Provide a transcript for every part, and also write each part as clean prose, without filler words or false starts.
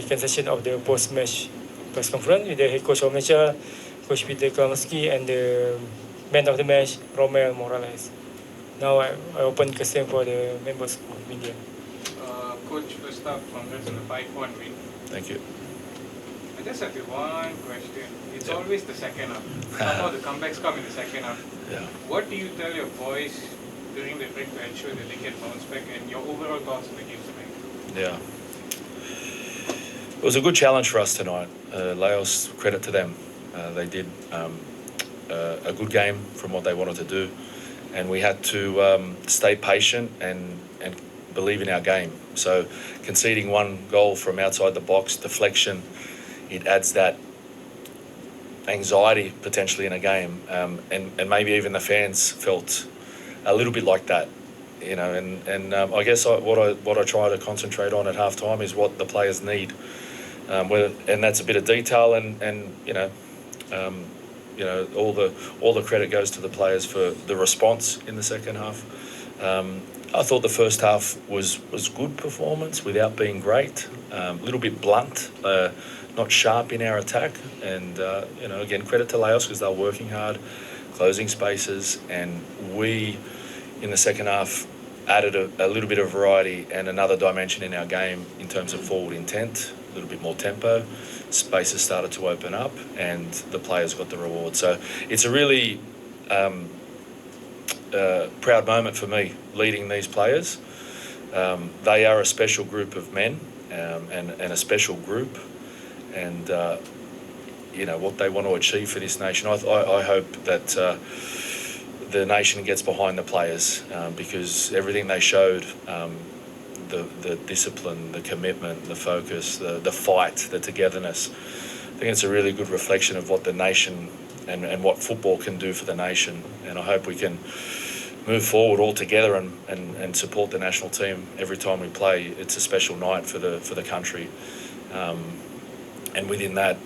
second session of the post-match press conference with the head coach of Malaysia, Coach Peter Kalameski, and the man of the match, Romel Morales. Now I open question for the members of media. Coach, first up, congrats on the 5-1 win. Thank you. I just have one question. It's always the second half. Somehow the comebacks come in the second half. Yeah. What do you tell your boys during the break to ensure that they can bounce back, and your overall thoughts on the game tonight? Yeah. It was a good challenge for us tonight. Laos, credit to them. They did a good game from what they wanted to do, and we had to stay patient and believe in our game. So conceding one goal from outside the box, deflection, it adds that anxiety potentially in a game, and maybe even the fans felt a little bit like that, you know. And I guess what I try to concentrate on at halftime is what the players need, and that's a bit of detail, and you know, all the credit goes to the players for the response in the second half. I thought the first half was good performance without being great, a little bit blunt, not sharp in our attack, and again, credit to Laos because they're working hard, closing spaces, and we in the second half added a little bit of variety and another dimension in our game in terms of forward intent, a little bit more tempo, spaces started to open up, and the players got the reward. So it's a really proud moment for me leading these players. They are a special group of men, and a special group, and what they want to achieve for this nation. I hope that the nation gets behind the players, because everything they showed, the discipline, the commitment, the focus, the fight, the togetherness, I think it's a really good reflection of what the nation and what football can do for the nation. And I hope we can move forward all together and support the national team every time we play. It's a special night for the country, and within that,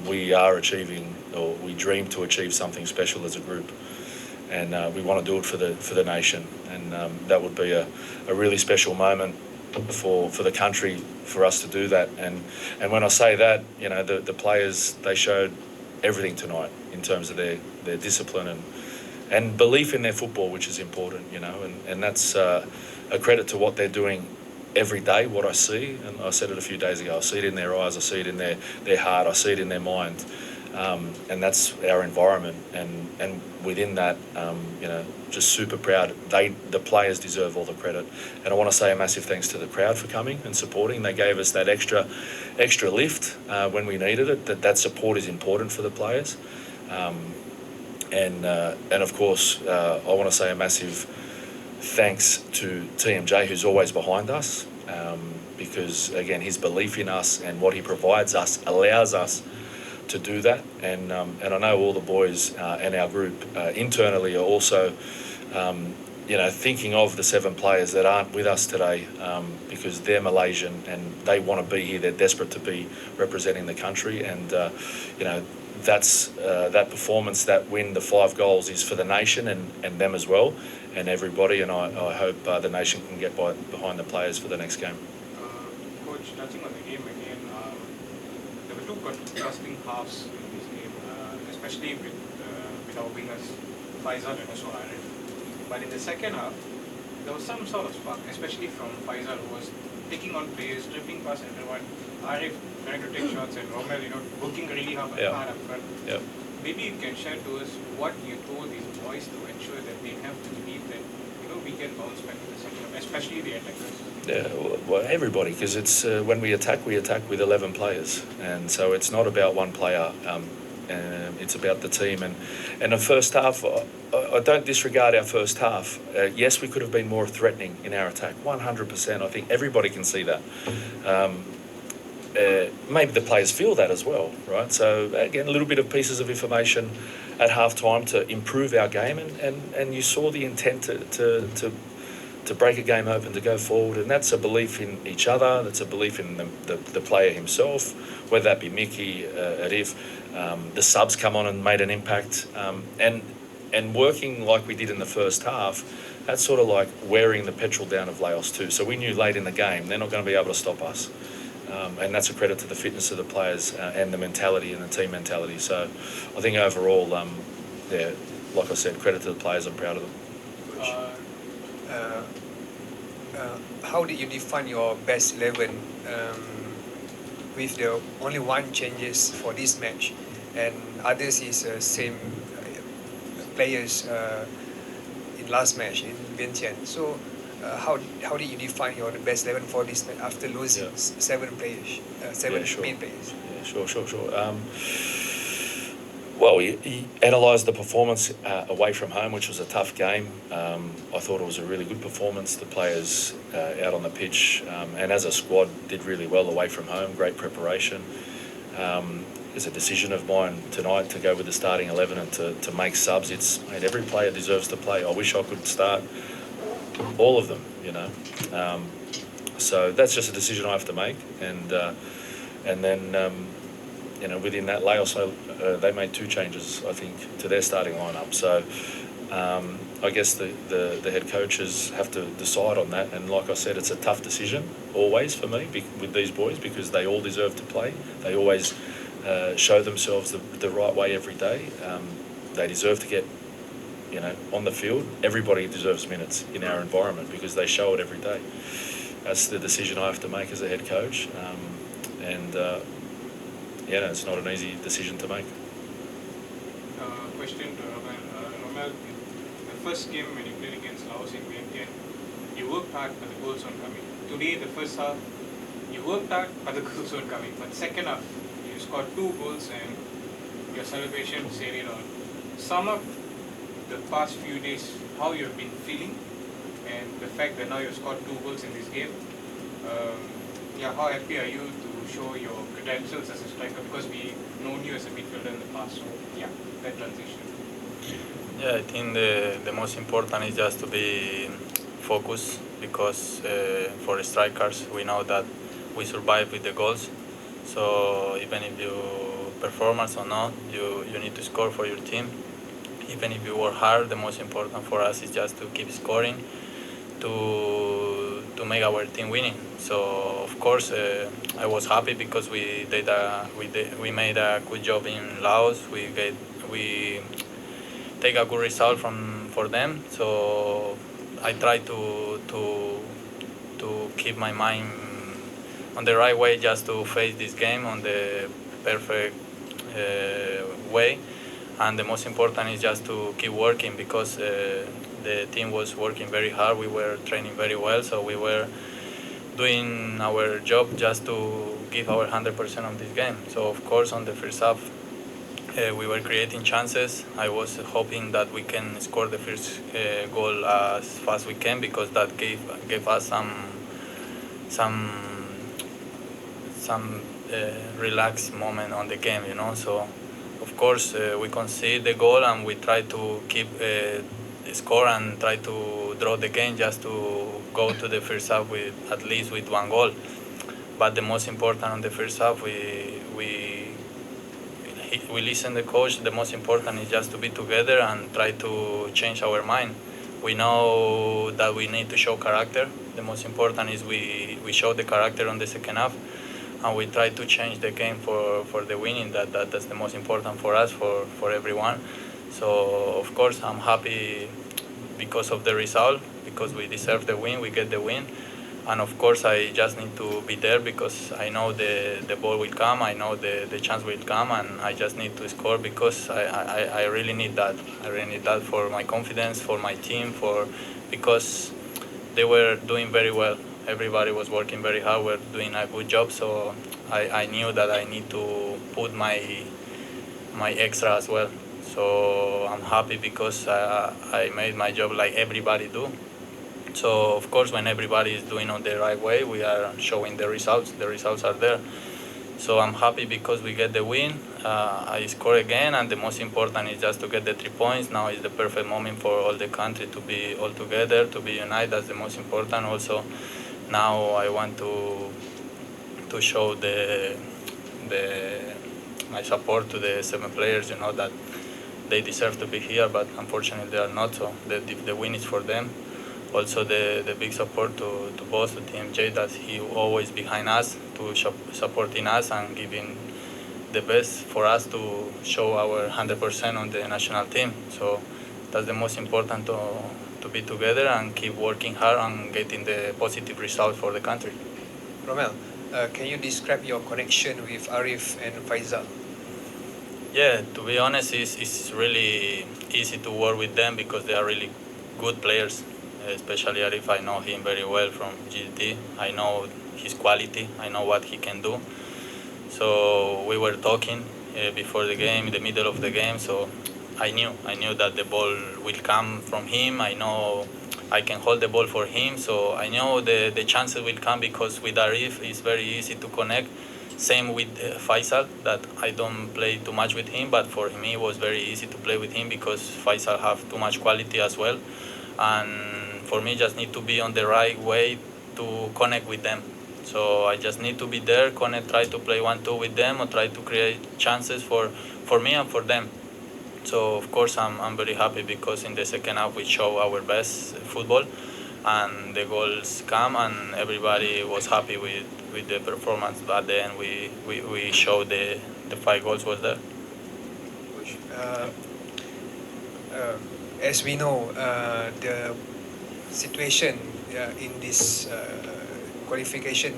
we are achieving, or we dream to achieve something special as a group, and we want to do it for the nation, and that would be a really special moment for the country for us to do that. And when I say that, the players, they showed everything tonight in terms of their discipline and belief in their football, which is important, and that's a credit to what they're doing every day, what I see. And I said it a few days ago, I see it in their eyes, I see it in their heart, I see it in their mind, and that's our environment, and within that, just super proud. The players deserve all the credit, and I want to say a massive thanks to the crowd for coming and supporting. They gave us that extra lift when we needed it. That support is important for the players, and of course, I want to say a massive thanks to TMJ, who's always behind us, because again, his belief in us and what he provides us allows us to do that. And I know all the boys and our group internally are also thinking of the 7 players that aren't with us today, because they're Malaysian and they want to be here. They're desperate to be representing the country, and that's that performance, that win, the 5 goals is for the nation and them as well, and everybody. And I hope the nation can get behind the players for the next game. Coach, touching on the game again, there were 2 contrasting halves in this game, especially with our wingers, Faisal and also Arif. But in the second half, there was some sort of spark, especially from Faisal, who was taking on players, dribbling past everyone. Arif trying to take shots, and Romel, working really hard up front. Yeah. Maybe you can share to us what you told these boys to ensure that they have to believe that we can bounce back in the second half, especially the attackers. Yeah, well, everybody, because it's when we attack with 11 players, and so it's not about one player. It's about the team, and the first half, I don't disregard our first half. Yes, we could have been more threatening in our attack, 100%. I think everybody can see that. Maybe the players feel that as well, right? So again, a little bit of pieces of information at halftime to improve our game, and you saw the intent to break a game open, to go forward, and that's a belief in each other. That's a belief in the player himself, whether that be Mickey, Arif. The subs come on and made an impact, and and working like we did in the first half, that's sort of like wearing the petrol down of Laos too. So we knew late in the game they're not going to be able to stop us. And that's a credit to the fitness of the players and the mentality and the team mentality. So I think overall, yeah, like I said, credit to the players. I'm proud of them. Uh, How did you define your best 11 with the only one changes for this match, and others is same players in last match in Vientiane? So how did you define your best 11 for this match after losing Yeah. 7 players, seven Yeah, sure. main players? Yeah, sure. Well, he analysed the performance away from home, which was a tough game. I thought it was a really good performance. The players out on the pitch and as a squad did really well away from home. Great preparation. It's a decision of mine tonight to go with the starting 11 and to make subs. Every player deserves to play. I wish I could start all of them, So that's just a decision I have to make, and then within that, Laos they made 2 changes, I think, to their starting lineup. So I guess the head coaches have to decide on that, and like I said, it's a tough decision always for me with these boys because they all deserve to play. They always show themselves the right way every day. They deserve to get on the field. Everybody deserves minutes in our environment because they show it every day. That's the decision I have to make as a head coach, it's not an easy decision to make. Question to Romel. Romel, the first game when you played against Laos in Vientiane, you worked hard but the goals weren't coming. Today, the first half, you worked hard but the goals weren't coming. But second half, you scored 2 goals and your celebration said it all. Sum up the past few days, how you've been feeling, and the fact that now you've scored 2 goals in this game. How happy are you to show your credentials as a striker, because we've known you as a midfielder in the past? So that transition. Yeah, I think the most important is just to be focused, because for strikers we know that we survive with the goals. So even if you performance or not, you need to score for your team. Even if you work hard, the most important for us is just to keep scoring, to make our team winning. So of course I was happy because we made a good job in Laos. We take a good result for them. So I try to keep my mind on the right way, just to face this game on the perfect way. And the most important is just to keep working, because the team was working very hard. We were training very well, so we were doing our job just to give our 100% on this game. So of course on the first half we were creating chances. I was hoping that we can score the first goal as fast as we can, because that gave us some relaxed moment on the game, So of course we concede the goal and we try to keep the score and try to draw the game, just to go to the first half with at least with 1 goal. But the most important on the first half, we listen to the coach. The most important is just to be together and try to change our mind. We know that we need to show character. The most important is we show the character on the second half, and we try to change the game for the winning. That's the most important for us, for everyone. So of course I'm happy because of the result, because we deserve the win, we get the win. And of course I just need to be there, because I know the ball will come, I know the chance will come, and I just need to score, because I really need that. I really need that for my confidence, for my team, because they were doing very well. Everybody was working very hard, we're doing a good job, so I knew that I need to put my extra as well. So I'm happy because I made my job like everybody do. So of course when everybody is doing on the right way, we are showing the results. The results are there. So I'm happy because we get the win. I score again, and the most important is just to get the 3 points. Now is the perfect moment for all the country to be all together, to be united. That's the most important. Also, now I want to show my support to the 7 players. That they deserve to be here, but unfortunately they are not. So the win is for them. Also the big support to boss, to Team J, that he always behind us, to supporting us and giving the best for us to show our 100% on the national team. So that's the most important, to be together and keep working hard and getting the positive result for the country. Romel, can you describe your connection with Arif and Faisal? Yeah, to be honest, it's really easy to work with them because they are really good players. Especially Arif, I know him very well from GT. I know his quality. I know what he can do. So we were talking before the game, in the middle of the game. So I knew that the ball will come from him. I know I can hold the ball for him. So I know the chances will come because with Arif it's very easy to connect. Same with Faisal, that I don't play too much with him, but for me it was very easy to play with him because Faisal have too much quality as well. And for me, just need to be on the right way to connect with them. So I just need to be there, connect, try to play 1-2 with them, or try to create chances for me and for them. So of course I'm very happy because in the second half we show our best football, and the goals come, and everybody was happy with the performance. But then we showed the 5 goals was there. Coach, as we know, the situation in this qualification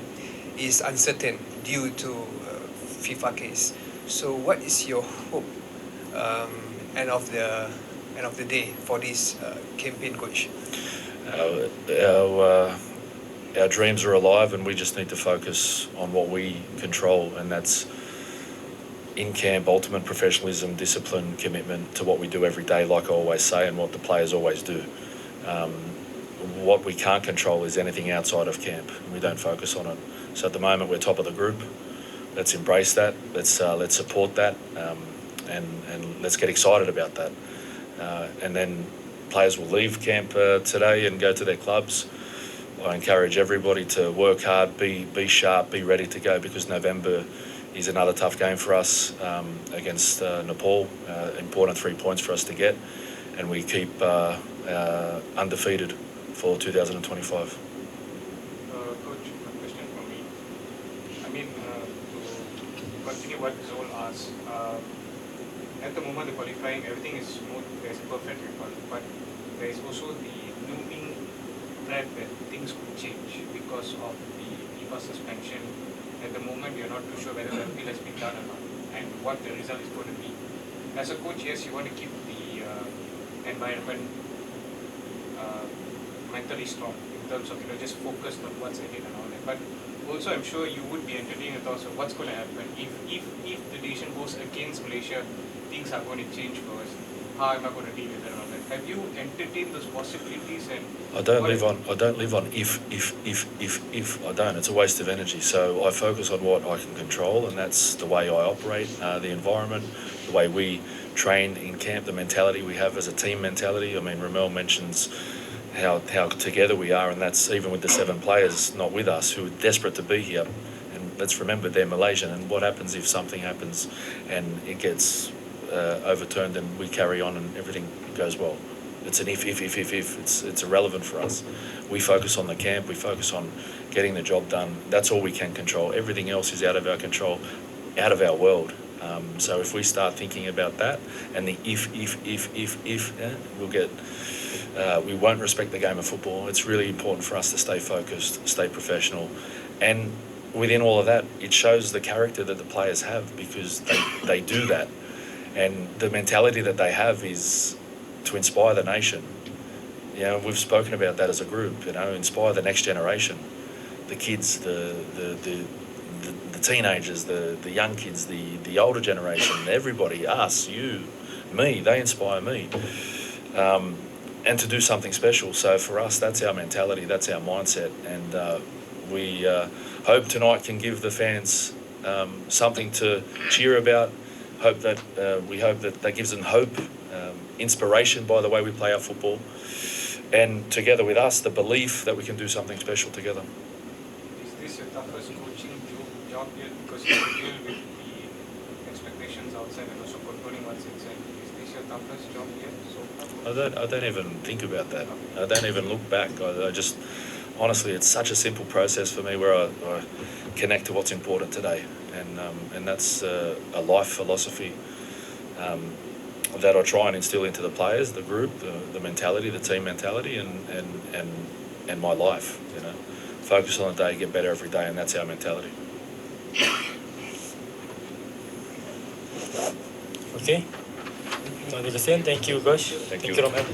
is uncertain due to FIFA case. So, what is your hope end of the day for this campaign, coach? Our dreams are alive, and we just need to focus on what we control, and that's in camp, ultimate professionalism, discipline, commitment to what we do every day, like I always say, and what the players always do. What we can't control is anything outside of camp, and we don't focus on it. So at the moment, we're top of the group. Let's embrace that. Let's support that, and let's get excited about that. And then players will leave camp today and go to their clubs. I encourage everybody to work hard, be sharp, be ready to go, because November is another tough game for us against Nepal. Important 3 points for us to get, and we keep undefeated for 2025. Coach, one question for me. I mean, to continue what Zol asked, at the moment the qualifying, everything is smooth, there's a perfect record, but there is also the looming threat that things could change because of the FIFA suspension. At the moment, you're not too sure whether the appeal has been done or not, and what the result is going to be. As a coach, yes, you want to keep the environment mentally strong in terms of just focused on what's ahead and all that. But also, I'm sure you would be entertaining the thoughts of what's going to happen if the decision goes against Malaysia. Things are going to change for us. How am I going to deal with that and all that? Have you entertained those possibilities? And I don't live on if. I don't. It's a waste of energy. So I focus on what I can control, and that's the way I operate, the environment, the way we train in camp, the mentality we have as a team mentality. I mean, Ramel mentions how together we are, and that's even with the 7 players not with us who are desperate to be here. And let's remember, they're Malaysian, and what happens if something happens and it gets overturned, and we carry on and everything goes well. It's an if. It's irrelevant for us. We focus on the camp. We focus on getting the job done. That's all we can control. Everything else is out of our control, out of our world. So if we start thinking about that and the if, we'll get. We won't respect the game of football. It's really important for us to stay focused, stay professional, and within all of that, it shows the character that the players have, because they do that. And the mentality that they have is to inspire the nation. You know, we've spoken about that as a group. You know, inspire the next generation, the kids, the teenagers, the young kids, the older generation, everybody, us, you, me. They inspire me, and to do something special. So for us, that's our mentality, that's our mindset, and we hope tonight can give the fans something to cheer about. We hope that gives them hope, inspiration by the way we play our football, and together with us, the belief that we can do something special together. is this your toughest coaching job yet? Because you deal with the expectations outside and also controlling what's inside. Is this your toughest job yet so far? I don't even think about that. I don't even look back. I just, honestly, it's such a simple process for me where I connect to what's important today, and that's a life philosophy that I try and instill into the players, the group, the mentality, the team mentality, and my life. You know, focus on the day, get better every day, and that's our mentality. Okay. No other question. Thank you, Coach. Thank you. Roman.